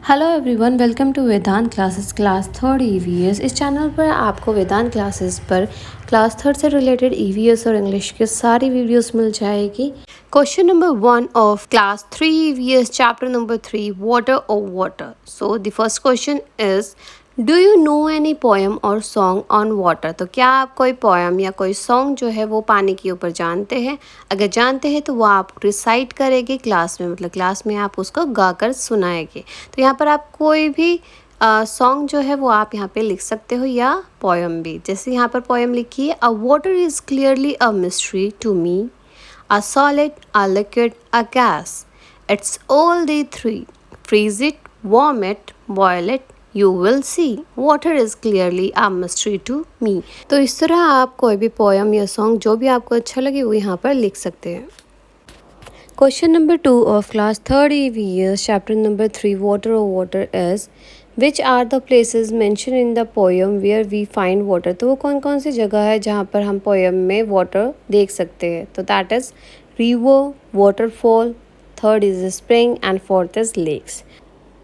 Hello everyone, welcome to Vedant classes class third EVS. इस channel पर आपको वेदांत क्लासेस पर क्लास थर्ड से रिलेटेड ईवीएस और इंग्लिश की सारी वीडियोस मिल जाएगी। Question number 1 of class 3 EVS chapter number 3 water और water. So the first question is do you know any poem और सॉन्ग ऑन वाटर। तो क्या आप कोई पोएम या कोई सॉन्ग जो है वो पानी के ऊपर जानते हैं? अगर जानते हैं तो वो आप रिसाइट करेंगे क्लास में, मतलब क्लास में आप उसको गाकर सुनाएंगे। तो यहाँ पर आप कोई भी सॉन्ग जो है वो आप यहाँ पे लिख सकते हो या पोएम भी। जैसे यहाँ पर पोएम लिखी है, a water is clearly a mystery to me, a solid, a liquid, a gas, it's all the three, freeze it, warm it, boil it, you will see, water is clearly a mystery to me. तो इस तरह आप कोई भी poem या song जो भी आपको अच्छा लगे वो यहाँ पर लिख सकते हैं। Question number 2 of class 3rd EVS chapter number 3 water or water is which are the places mentioned in the poem where we find water। तो वो कौन कौन सी जगह है जहाँ पर हम पोएम में वाटर देख सकते हैं? तो that is river, waterfall, third is spring and fourth is lakes.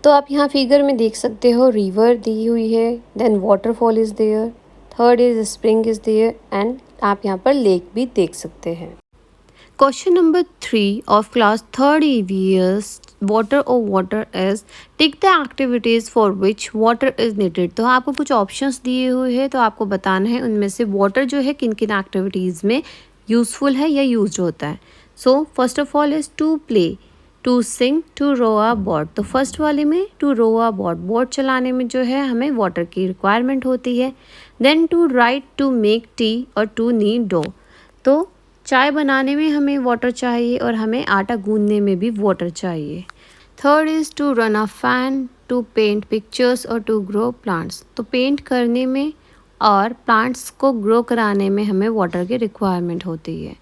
तो आप यहाँ फिगर में देख सकते हो रिवर दी हुई है, then waterfall is there, third is spring is there and आप यहाँ पर लेक भी देख सकते हैं। Question number 3 of class 3rd EVS water or water is tick the activities for which water is needed। तो आपको कुछ ऑप्शंस दिए हुए हैं, तो आपको बताना है उनमें से वाटर जो है किन किन एक्टिविटीज़ में यूज़फुल है या यूज होता है। So first of all is to play, to sing, to row a boat. तो फर्स्ट वाले में to row a boat, boat चलाने में जो है हमें वाटर की रिक्वायरमेंट होती है। Then to write, to make tea और टू नीड डो। तो चाय बनाने में हमें वाटर चाहिए और हमें आटा गूंदने में भी वाटर चाहिए। Third is to run a fan, to paint pictures और टू ग्रो प्लांट्स। तो पेंट करने में और प्लांट्स को ग्रो कराने में हमें वाटर की रिक्वायरमेंट होती है।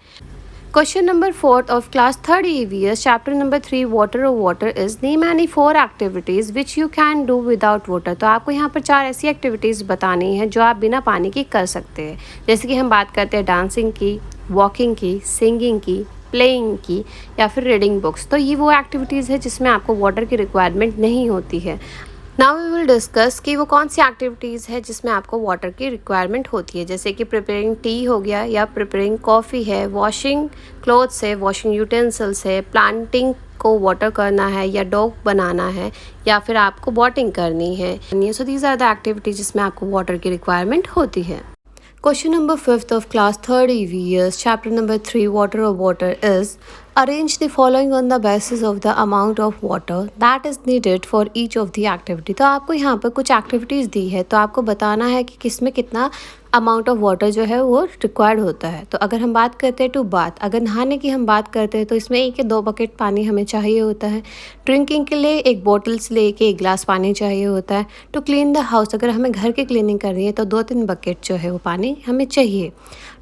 Question number 4 of class 3rd EVS chapter number 3 water or water is name any 4 activities which you can do without water। तो आपको यहाँ पर 4 ऐसी एक्टिविटीज़ बतानी है जो आप बिना पानी की कर सकते हैं। जैसे कि हम बात करते हैं डांसिंग की, वॉकिंग की, सिंगिंग की, प्लेइंग की या फिर रीडिंग बुक्स। तो ये वो एक्टिविटीज़ है जिसमें आपको वाटर की रिक्वायरमेंट नहीं होती है। नाउ वी विल डिस्कस कि वो कौन सी एक्टिविटीज़ है जिसमें आपको वाटर की रिक्वायरमेंट होती है। जैसे कि प्रिपेयरिंग टी हो गया या प्रिपेयरिंग कॉफ़ी है, वॉशिंग क्लोथ्स है, वॉशिंग यूटेंसिल्स है, प्लांटिंग को वाटर करना है या डॉग बनाना है या फिर आपको बॉटिंग करनी है। So these are the activities जिसमें आपको वाटर की रिक्वायरमेंट होती है। Question number 5th of class 3rd EVS chapter number 3 water or water is arrange the following on the basis of the amount of water that is needed for each of the activity। तो आपको यहाँ पर कुछ activities दी है, तो आपको बताना है कि किसमें कितना अमाउंट ऑफ वाटर जो है वो रिक्वायर्ड होता है। तो अगर हम बात करते हैं टू बाथ, अगर नहाने की हम बात करते हैं तो इसमें 1 या 2 बकेट पानी हमें चाहिए होता है। ड्रिंकिंग के लिए 1 बॉटल से लेके 1 गिलास पानी चाहिए होता है। टू क्लीन द हाउस, अगर हमें घर की क्लीनिंग करनी है तो 2-3 बकेट जो है वो पानी हमें चाहिए।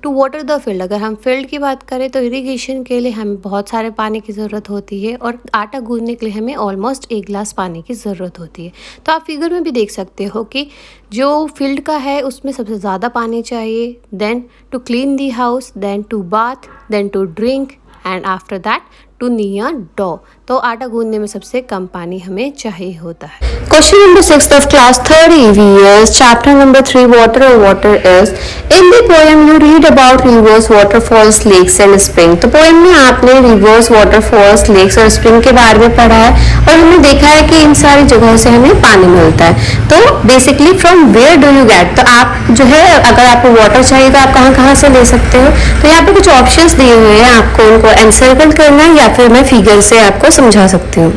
टू वाटर द फील्ड, अगर हम फील्ड की बात करें तो इरीगेशन के लिए हमें बहुत सारे पानी की ज़रूरत होती है और आटा गूंदने के लिए हमें ऑलमोस्ट 1 गिलास पानी की ज़रूरत होती है। तो आप फिगर में भी देख सकते हो कि जो फील्ड का है उसमें सबसे ज़्यादा पानी चाहिए, then to clean the house, then to bath, then to drink and after that to knead dough. तो आटा गूंदने में सबसे कम पानी हमें चाहिए होता है। Question number 6 of class 3rd EVS chapter number 3 water और water is in the poem you read about rivers, waterfalls, lakes and spring. तो पोएम में आपने रिवर्स, वाटरफॉल्स, लेक्स और स्प्रिंग के बारे में पढ़ा है और हमने देखा है कि इन सारी जगहों से हमें पानी मिलता है। तो basically from where do you get, तो आप जो है अगर आपको वाटर चाहिए तो आप कहाँ कहाँ से ले सकते हो। तो यहाँ पे कुछ ऑप्शंस दिए हुए हैं, आपको उनको एनसर्कल करना है या फिर मैं फिगर से आपको समझा सकती हूँ।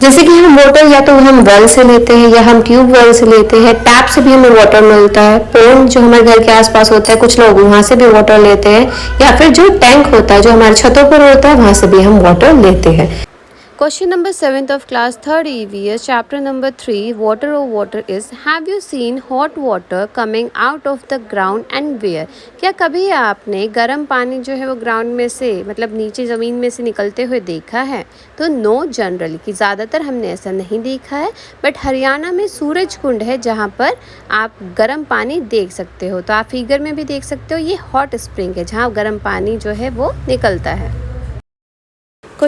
जैसे कि हम वाटर या तो हम वेल से लेते हैं या हम ट्यूब वेल से लेते हैं, टैप से भी हमें वाटर मिलता है, पॉन्ड जो हमारे घर के आसपास होता है कुछ लोग वहाँ से भी वाटर लेते हैं, या फिर जो टैंक होता है जो हमारे छतों पर होता है वहाँ से भी हम वाटर लेते हैं। Question number 7th of class 3rd EVS chapter number 3 water or water is have you seen hot water coming out of the ground and where। क्या कभी आपने गर्म पानी जो है वो ग्राउंड में से मतलब नीचे ज़मीन में से निकलते हुए देखा है? तो नो, जनरली कि ज़्यादातर हमने ऐसा नहीं देखा है, बट हरियाणा में सूरज कुंड है जहाँ पर आप गर्म पानी देख सकते हो। तो आप फिगर में भी देख सकते हो, ये हॉट स्प्रिंग है जहाँ गर्म पानी जो है वो निकलता है।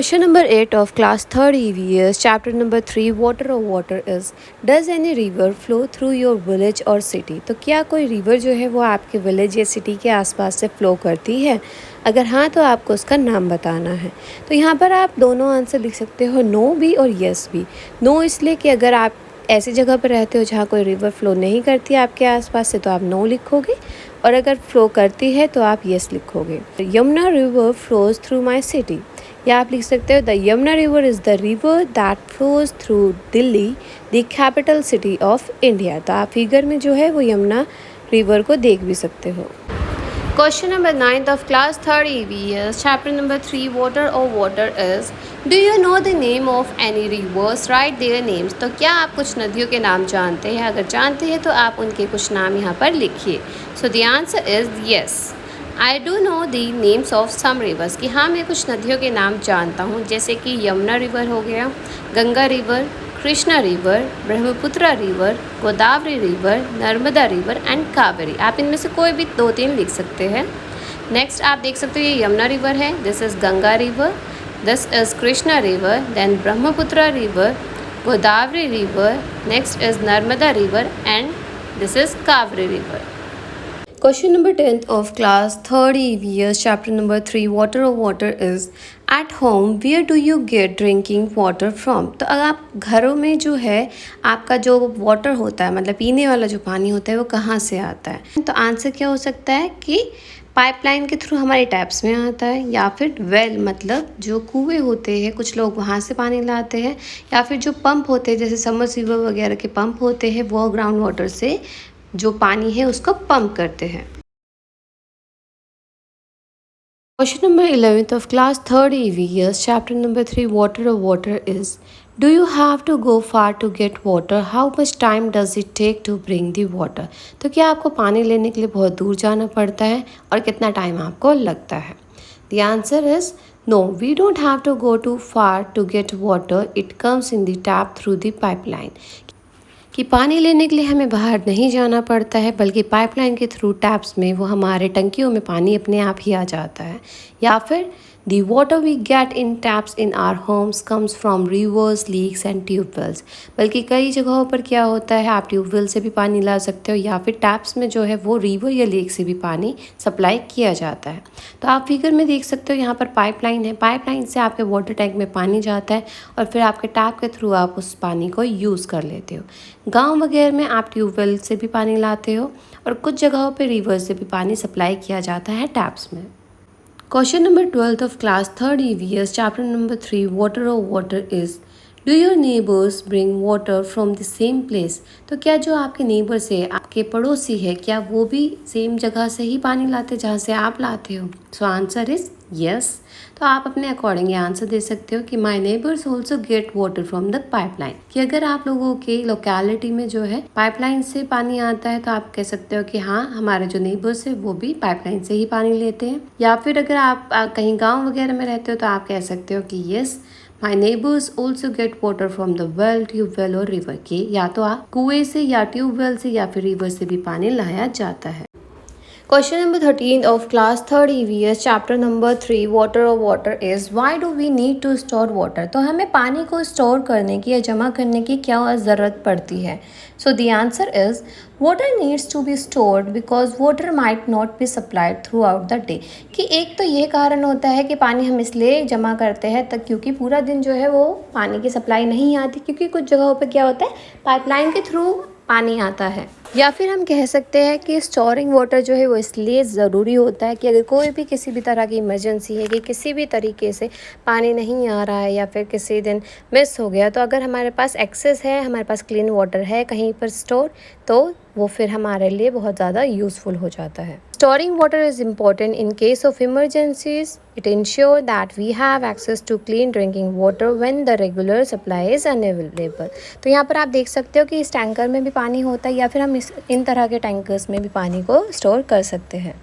Question number 8 of class 3rd EVS chapter number 3 water or water is does any river flow through your village or city। तो क्या कोई रिवर जो है वो आपके विलेज या सिटी के आसपास से फ्लो करती है? अगर हाँ तो आपको उसका नाम बताना है। तो यहाँ पर आप दोनों आंसर लिख सकते हो, नो भी और यस भी। नो इसलिए कि अगर आप ऐसी जगह पर रहते हो जहाँ कोई रिवर फ्लो नहीं करती आपके आसपास से तो आप नो लिखोगे, और अगर फ्लो करती है तो आप यस लिखोगे। Yamuna river flows through my city, या आप लिख सकते हो the Yamuna river is the river that flows through Delhi the capital city of India. तो आप फिगर में जो है वो यमुना रिवर को देख भी सकते हो। Question number 9 of class 3rd EVS chapter number 3 water or water is do you know the name of any rivers, write their names। तो क्या आप कुछ नदियों के नाम जानते हैं? अगर जानते हैं तो आप उनके कुछ नाम यहाँ पर लिखिए। So the answer is yes, I do know the names of some rivers, कि हाँ मैं कुछ नदियों के नाम जानता हूँ, जैसे कि यमुना रिवर हो गया, Ganga river, Krishna river, Brahmaputra river, Godavari river, Narmada river and Kaveri. आप इनमें से कोई भी 2-3 लिख सकते हैं। नेक्स्ट आप देख सकते हो ये यमुना रिवर है, this is Ganga river, this is Krishna river, then Brahmaputra river, Godavari river, next is Narmada river and this is Kaveri river. Question number 10th of class 3rd EVS chapter number 3 water or water is at home where do you get drinking water from। तो अगर आप घरों में जो है आपका जो water होता है, मतलब पीने वाला जो पानी होता है, वो कहाँ से आता है? तो आंसर क्या हो सकता है कि पाइपलाइन के थ्रू हमारे टैप्स में आता है, या फिर वेल मतलब जो कुएँ होते हैं कुछ लोग वहाँ से पानी लाते हैं, या फिर जो पंप होते हैं जैसे समरसीबल वगैरह के पंप होते हैं वो ग्राउंड वाटर से जो पानी है उसको पंप करते हैं। Question number 11th of class 3rd EVS chapter number 3 water or water is do you have to go far to get water, how much time does it take to bring the water। तो क्या आपको पानी लेने के लिए बहुत दूर जाना पड़ता है और कितना टाइम आपको लगता है? The answer is no, we don't have to go too far to get water, it comes in the tap through the pipeline। कि पानी लेने के लिए हमें बाहर नहीं जाना पड़ता है, बल्कि पाइपलाइन के थ्रू टैप्स में वो हमारे टंकियों में पानी अपने आप ही आ जाता है। या फिर the water we get in taps in our homes comes from rivers, lakes and tubewells. बल्कि कई जगहों पर क्या होता है आप ट्यूबवेल से भी पानी ला सकते हो, या फिर टैप्स में जो है वो रिवर या लेक से भी पानी सप्लाई किया जाता है। तो आप फिगर में देख सकते हो यहाँ पर पाइपलाइन है, पाइपलाइन से आपके वाटर टैंक में पानी जाता है और फिर आपके टैप के थ्रू आप उस पानी को यूज़ कर लेते हो। गांव वगैरह में आप ट्यूबवेल से भी पानी लाते हो और कुछ जगहों पे रिवर से भी पानी सप्लाई किया जाता है टैप्स में। Question number 12th of class 3rd EVS chapter number 3 water और water is do your neighbours bring water from the same place. तो क्या जो आपके नेबर्स है, आपके पड़ोसी है, क्या वो भी सेम जगह से ही पानी लाते जहाँ से आप लाते हो? So answer is yes. तो आप अपने अकॉर्डिंग ये आंसर दे सकते हो कि माई neighbours also get water from the pipeline. कि अगर आप लोगों के लोकेलिटी में जो है पाइपलाइन से पानी आता है तो आप कह सकते हो कि हाँ हमारे जो नेबर्स है वो भी पाइपलाइन से ही पानी लेते हैं। या फिर अगर आप कहीं गाँव वगैरह में रहते हो तो आप कह सकते हो कि yes my neighbours also get water from the well, tubewell और रिवर। के या तो आप कुएं से या ट्यूबवेल से या फिर रिवर से भी पानी लाया जाता है। Question number 13 of class 3rd EVS chapter number 3 water or water is why do we need to store water। तो हमें पानी को स्टोर करने की या जमा करने की क्या ज़रूरत पड़ती है? So the answer is water needs to be stored because water might not be supplied throughout the day। कि एक तो ये कारण होता है कि पानी हम इसलिए जमा करते हैं तक क्योंकि पूरा दिन जो है वो पानी की सप्लाई नहीं आती, क्योंकि कुछ जगहों पर क्या होता है पाइपलाइन के थ्रू पानी आता है। या फिर हम कह सकते हैं कि स्टोरिंग वाटर जो है वो इसलिए ज़रूरी होता है कि अगर कोई भी किसी भी तरह की इमरजेंसी है कि किसी भी तरीके से पानी नहीं आ रहा है या फिर किसी दिन मिस हो गया, तो अगर हमारे पास एक्सेस है, हमारे पास क्लीन वाटर है कहीं पर स्टोर, तो वो फिर हमारे लिए बहुत ज़्यादा यूज़फुल हो जाता है। Storing water is important in case of emergencies. It ensures that we have access to clean drinking water when the regular supply is unavailable। तो यहाँ पर आप देख सकते हो कि इस टैंकर में भी पानी होता है या फिर हम इन तरह के टैंकर्स में भी पानी को स्टोर कर सकते हैं।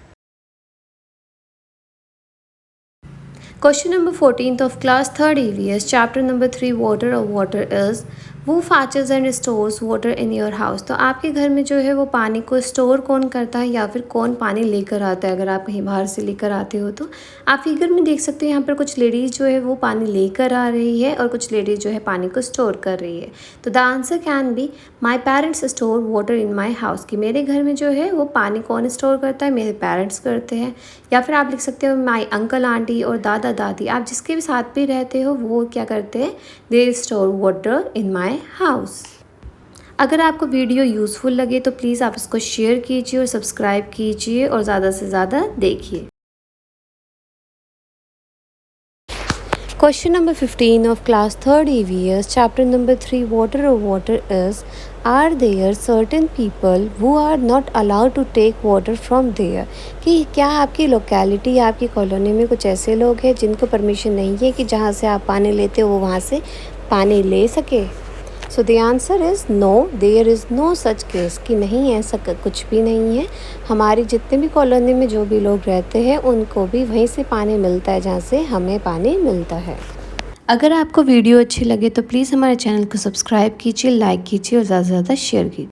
Question number 14th of class 3rd EVS chapter number 3 water or water is who fetches and stores water in your house. तो आपके घर में जो है वो पानी को स्टोर कौन करता है या फिर कौन पानी लेकर आता है। अगर आप कहीं बाहर से लेकर आते हो तो आप फिगर में देख सकते हो यहाँ पर कुछ लेडीज़ जो है वो पानी लेकर आ रही है और कुछ लेडीज़ जो है पानी को स्टोर कर रही है। तो the answer can be my parents store water in my house, कि मेरे घर में जो है वो पानी कौन स्टोर करता है, मेरे पेरेंट्स करते हैं। या फिर आप लिख सकते हो माई अंकल आंटी और दादा दादी, आप जिसके भी साथ भी रहते हो वो क्या करते हैं, they store water in my house. अगर आपको वीडियो यूज़फुल लगे तो प्लीज़ आप इसको शेयर कीजिए और सब्सक्राइब कीजिए और ज़्यादा से ज़्यादा देखिए। Question number 15 of class 3rd EVS, chapter number 3, water or water is, are there certain people who are not allowed to take water from there? कि क्या आपकी लोकेलिटी, आपकी कॉलोनी में कुछ ऐसे लोग हैं जिनको परमिशन नहीं है कि जहाँ से आप पानी लेते हो वो वहाँ से पानी ले सके। So the answer is no, there is no such case, कि नहीं ऐसा कुछ भी नहीं है। हमारी जितने भी कॉलोनी में जो भी लोग रहते हैं उनको भी वहीं से पानी मिलता है जहाँ से हमें पानी मिलता है। अगर आपको वीडियो अच्छी लगे तो प्लीज़ हमारे चैनल को सब्सक्राइब कीजिए, लाइक कीजिए और ज़्यादा से ज़्यादा शेयर कीजिए।